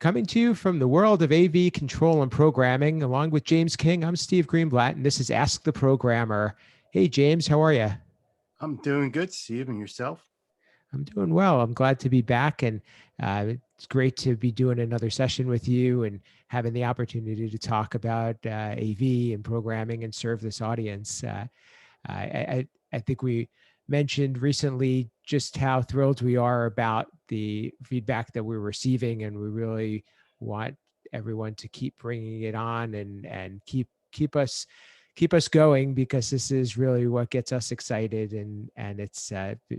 Coming to you from the world of AV control and programming, along with James King, I'm Steve Greenblatt, and this is Ask the Programmer. Hey, James, how are you? I'm doing good, Steve, and yourself? I'm doing well. I'm glad to be back, and it's great to be doing another session with you and having the opportunity to talk about AV and programming and serve this audience. I think we mentioned recently just how thrilled we are about the feedback that we're receiving, and we really want everyone to keep bringing it on and keep us going, because this is really what gets us excited, and it's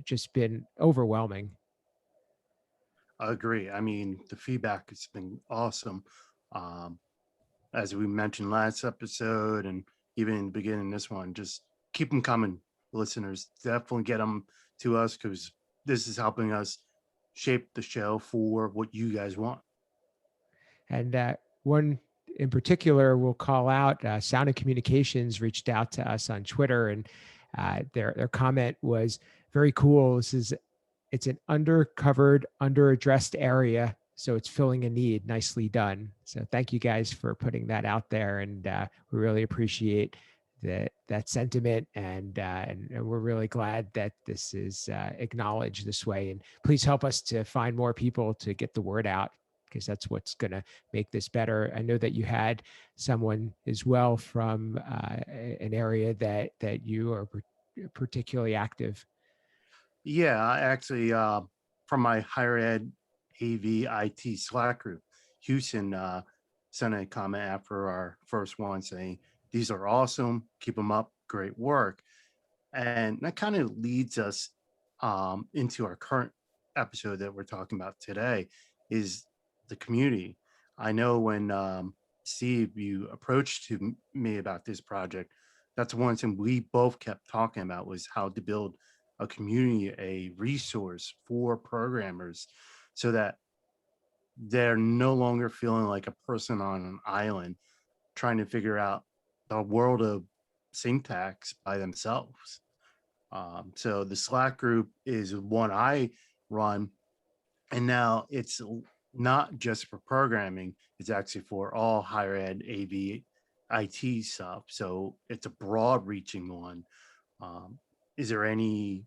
just been overwhelming. I agree. I mean, the feedback has been awesome. Um, as we mentioned last episode, and even in the beginning of this one, just keep them coming, listeners. Definitely get them to us because this is helping us shape the show for what you guys want. And one in particular we'll call out, Sound and Communications reached out to us on Twitter, and their comment was very cool. It's an undercovered, underaddressed area, so it's filling a need. Nicely done. So thank you guys for putting that out there, and we really appreciate that sentiment, and we're really glad that this is acknowledged this way. And please help us to find more people to get the word out, because that's what's going to make this better. I know that you had someone as well from an area that you are particularly active. Yeah, I actually, from my higher ed AV IT Slack group, Houston sent a comment after our first one saying, "These are awesome. Keep them up. Great work." And that kind of leads us into our current episode that we're talking about today is the community. I know when Steve, you approached to me about this project, that's one thing we both kept talking about was how to build a community, a resource for programmers so that they're no longer feeling like a person on an island trying to figure out the world of syntax by themselves. So the Slack group is one I run, and now it's not just for programming; it's actually for all higher ed AV IT stuff. So it's a broad-reaching one. Um, is there any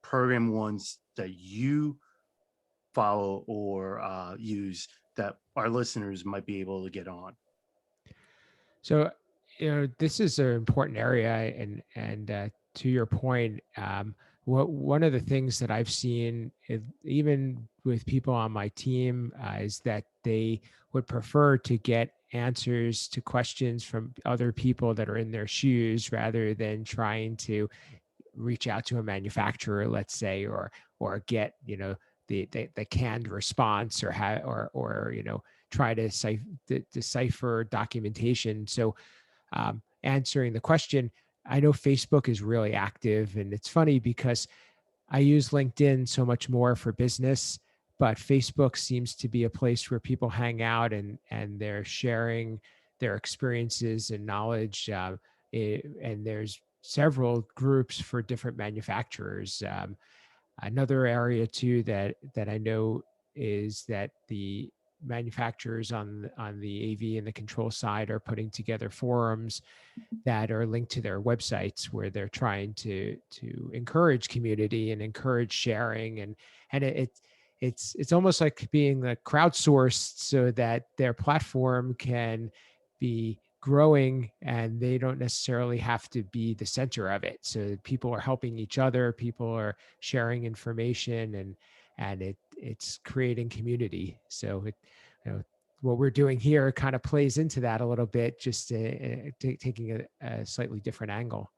program ones that you follow or use that our listeners might be able to get on? So, this is an important area, and to your point, what one of the things that I've seen, even with people on my team, is that they would prefer to get answers to questions from other people that are in their shoes, rather than trying to reach out to a manufacturer, let's say, or get the canned response, or try to decipher documentation. So, answering the question, I know Facebook is really active, and it's funny because I use LinkedIn so much more for business, but Facebook seems to be a place where people hang out, and they're sharing their experiences and knowledge. And there's several groups for different manufacturers. Another area too that I know is that the manufacturers on the AV and the control side are putting together forums that are linked to their websites, where they're trying to encourage community and encourage sharing, and it's almost like being crowdsourced, so that their platform can be growing, and they don't necessarily have to be the center of it. So people are helping each other, people are sharing information, and it's creating community. So you know, what we're doing here kind of plays into that a little bit, just taking a slightly different angle.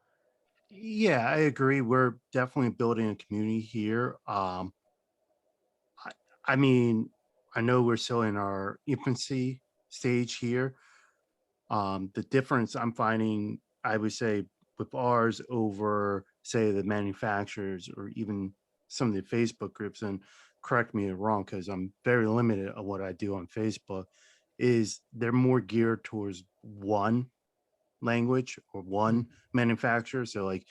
Yeah, I agree. We're definitely building a community here. I, I mean, I know we're still in our infancy stage here. The difference I'm finding, I would say, with ours over, say, the manufacturers or even some of the Facebook groups, and correct me if I'm wrong because I'm very limited on what I do on Facebook, is they're more geared towards one language or Mm. one manufacturer. So, like,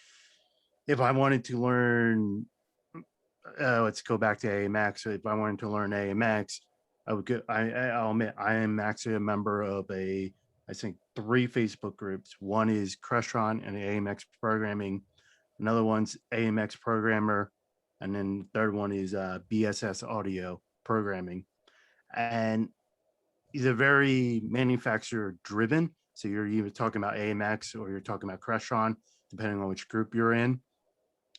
if I wanted to learn let's go back to AMX. If I wanted to learn AMX, I would go. I'll admit I am actually a member of I think three Facebook groups. One is Crestron and AMX Programming. Another one's AMX Programmer, and then the third one is BSS Audio Programming. And these are very manufacturer driven. So you're either talking about AMX or you're talking about Crestron, depending on which group you're in.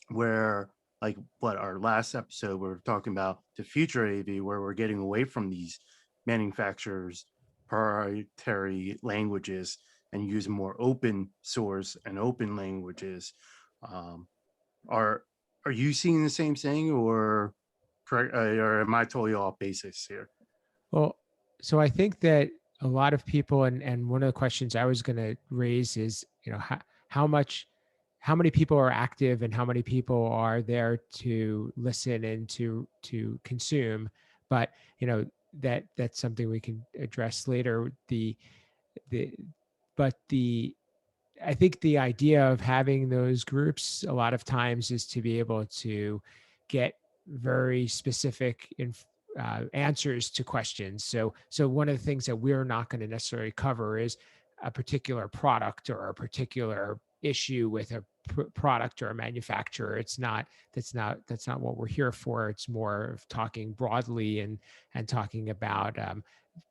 Where like what our last episode we are talking about the future AV, where we're getting away from these manufacturers proprietary languages and using more open source and open languages. um, are are you seeing the same thing, or correct, or am I totally off basis here? Well, so I think that a lot of people, and one of the questions I was going to raise is, how much, how many people are active and how many people are there to listen and to consume. But that's something we can address later. The but the I think the idea of having those groups a lot of times is to be able to get very specific answers to questions. So one of the things that we're not going to necessarily cover is a particular product or a particular issue with a product or a manufacturer. It's not that's not what we're here for. It's more of talking broadly and talking about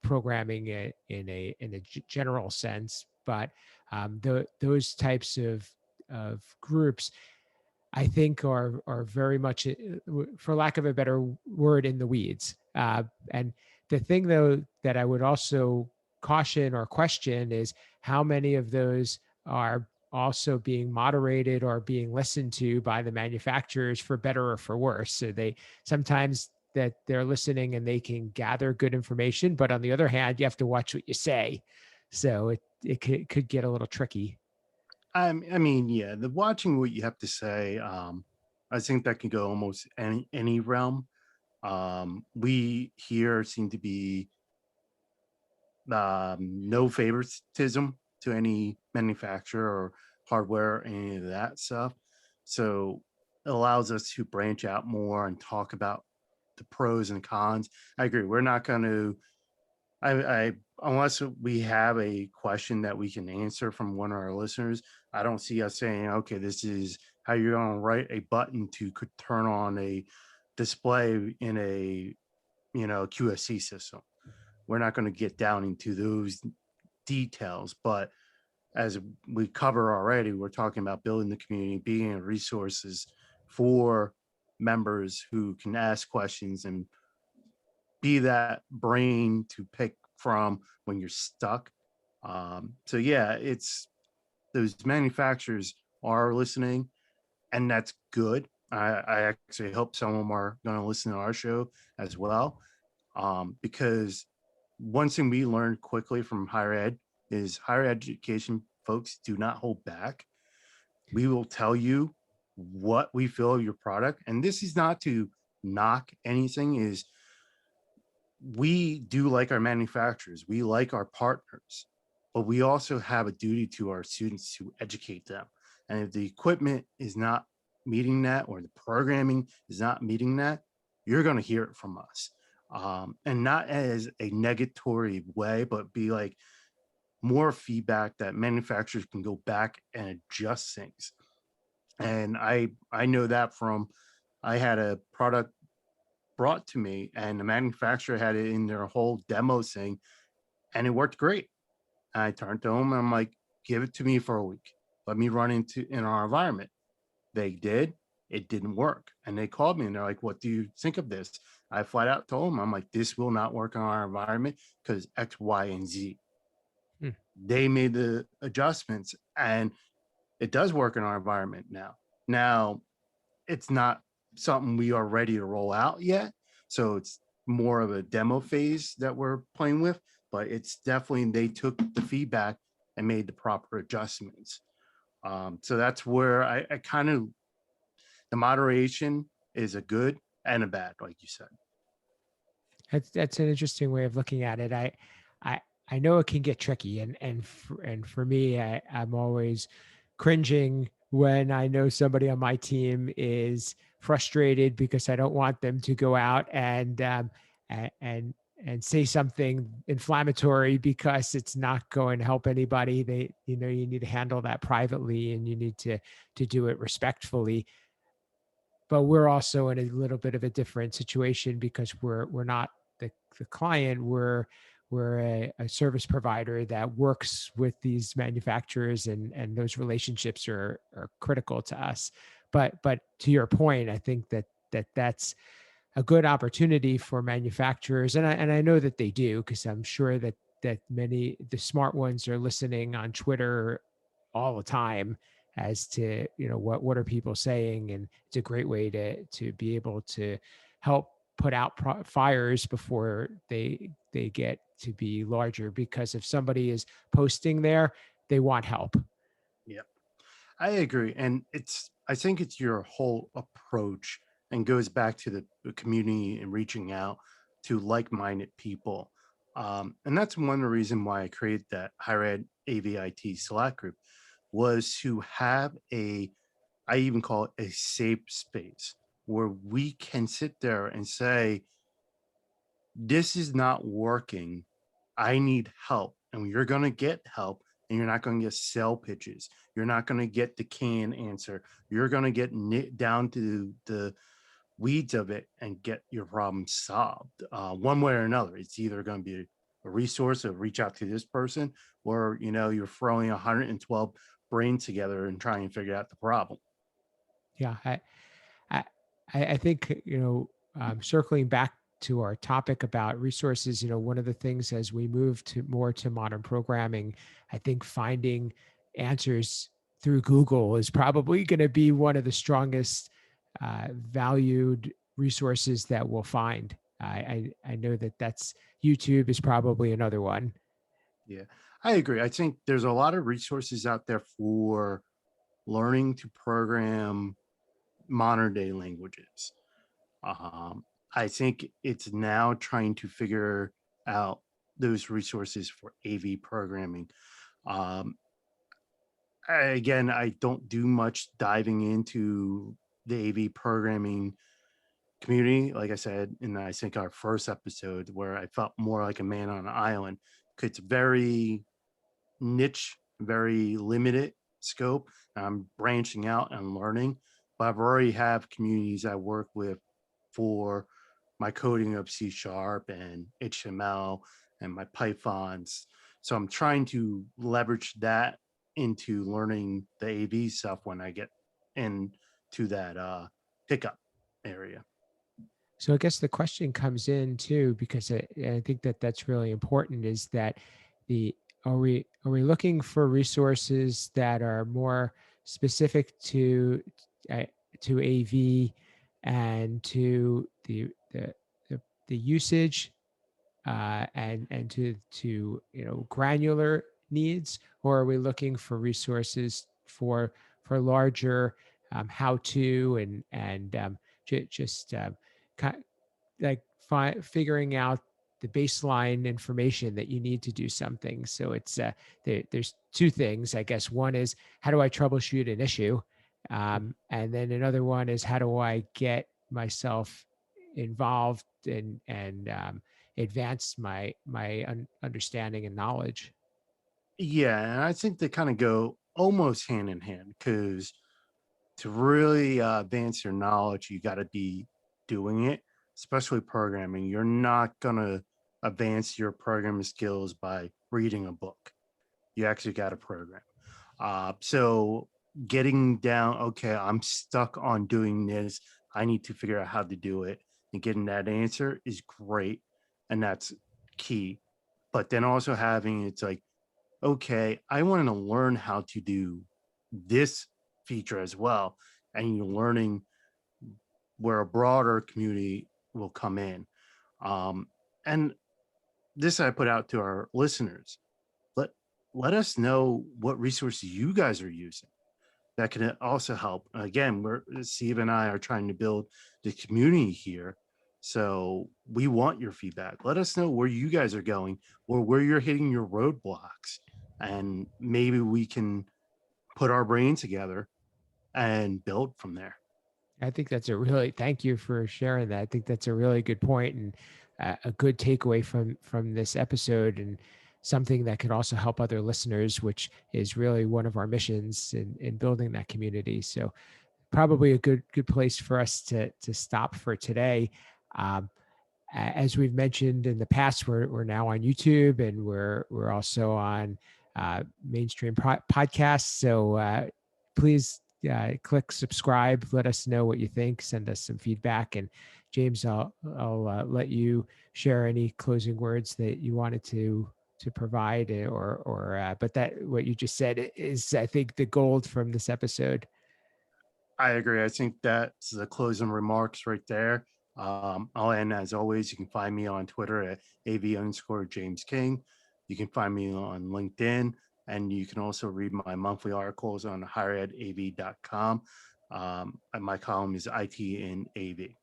programming it in a general sense. But those types of groups, I think, are very much, for lack of a better word, in the weeds. And the thing, though, that I would also caution or question is how many of those are also being moderated or being listened to by the manufacturers for better or for worse. So they sometimes that they're listening and they can gather good information, but on the other hand, you have to watch what you say. So it could get a little tricky. I mean, yeah, the watching what you have to say. I think that can go almost any realm. We here seem to be no favoritism to any manufacturer or hardware, or any of that stuff. So it allows us to branch out more and talk about the pros and cons. I agree. We're not going to, I, unless we have a question that we can answer from one of our listeners, I don't see us saying, okay, this is how you're going to write a button to could turn on a display in a, QSC system. We're not going to get down into those details, but as we cover already, we're talking about building the community, being resources for members who can ask questions and be that brain to pick from when you're stuck. So yeah, it's those manufacturers are listening, and that's good. I actually hope some of them are going to listen to our show as well, because one thing we learned quickly from higher ed is higher education folks do not hold back. We will tell you what we feel of your product, and this is not to knock anything. Is we do like our manufacturers, we like our partners, but we also have a duty to our students to educate them. And if the equipment is not meeting that, or the programming is not meeting that, you're going to hear it from us. And not as a negatory way, but be like more feedback that manufacturers can go back and adjust things. And I know that from, I had a product brought to me and the manufacturer had it in their whole demo thing, and it worked great. I turned to them and I'm like, give it to me for a week. Let me run into in our environment. They did. It didn't work. And they called me and they're like, what do you think of this? I flat out told them, I'm like, this will not work in our environment because X, Y, and Z. Hmm. They made the adjustments and it does work in our environment now. Now, it's not something we are ready to roll out yet. So it's more of a demo phase that we're playing with, but it's definitely, they took the feedback and made the proper adjustments. So that's where I kind of, the moderation is a good and a bad, like you said. That's an interesting way of looking at it. I I know it can get tricky, and for me, I'm always cringing when I know somebody on my team is frustrated because I don't want them to go out and and say something inflammatory because it's not going to help anybody. They, you need to handle that privately, and you need to do it respectfully. But we're also in a little bit of a different situation because we're not the client. We're a service provider that works with these manufacturers, and those relationships are critical to us. But to your point, I think that's a good opportunity for manufacturers, and I know that they do, because I'm sure that many the smart ones are listening on Twitter all the time as to, what are people saying, and it's a great way to be able to help put out fires before they get to be larger, because if somebody is posting there, they want help. Yeah, I agree. And I think it's your whole approach and goes back to the community and reaching out to like minded people. And that's one of the reason why I created that higher ed AVIT Slack group was to have I even call it a safe space where we can sit there and say, this is not working. I need help. And you're going to get help, and you're not going to get sell pitches. You're not going to get the can answer. You're going to get down to the weeds of it and get your problem solved one way or another. It's either going to be a resource of reach out to this person, or, you're throwing 112 brains together and trying to figure out the problem. Yeah, I I think, circling back to our topic about resources, one of the things as we move to more to modern programming, I think finding answers through Google is probably going to be one of the strongest valued resources that we'll find. I know that's YouTube is probably another one. Yeah, I agree. I think there's a lot of resources out there for learning to program modern day languages. Um, I think it's now trying to figure out those resources for AV programming. Um, Again, I don't do much diving into the AV programming community. Like I said in I think our first episode, where I felt more like a man on an island. 'Cause it's very niche, very limited scope. I'm branching out and learning, but I've already have communities I work with for my coding of C sharp and HTML and my Pythons. So I'm trying to leverage that into learning the AV stuff when I get into that pickup area. So I guess the question comes in too, because I think that's really important. Is that the are we looking for resources that are more specific uh, to AV and to the usage, and to granular needs, or are we looking for resources for larger how to, and just like figuring out the baseline information that you need to do something. So there's two things, I guess. One is, how do I troubleshoot an issue, and then another one is, how do I get myself involved and advance my understanding and knowledge. Yeah, and I think they kind of go almost hand in hand because to really advance your knowledge, you got to be doing it, especially programming. You're not going to advance your programming skills by reading a book. You actually got to program. So getting down, okay, I'm stuck on doing this. I need to figure out how to do it. And getting that answer is great. And that's key. But then also having it's like, okay, I want to learn how to do this feature as well. And you're learning where a broader community will come in. Um, and this I put out to our listeners. Let let us know what resources you guys are using that can also help. Again, we're Steve and I are trying to build the community here. So we want your feedback. Let us know where you guys are going or where you're hitting your roadblocks. And maybe we can put our brains together and build from there. I think that's a really, thank you for sharing that. I think that's a really good point. And a good takeaway from this episode, and something that could also help other listeners, which is really one of our missions in building that community. So probably a good place for us to stop for today. Um, as we've mentioned in the past, we're now on YouTube, and we're also on mainstream podcasts. So please click subscribe. Let us know what you think. Send us some feedback. And James, I'll let you share any closing words that you wanted to provide, or but that what you just said is, I think, the gold from this episode. I agree. I think that's the closing remarks right there. And as always, you can find me on Twitter at AV_James King. You can find me on LinkedIn, and you can also read my monthly articles on higheredav.com. And my column is IT in AV.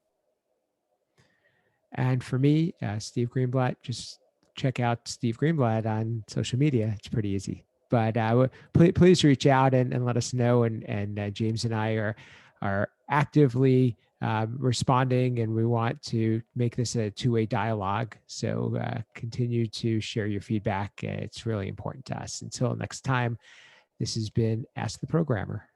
And for me, Steve Greenblatt, just check out Steve Greenblatt on social media. It's pretty easy. But please reach out and let us know. And James and I are actively responding, and we want to make this a two-way dialogue. So continue to share your feedback. It's really important to us. Until next time, this has been Ask the Programmer.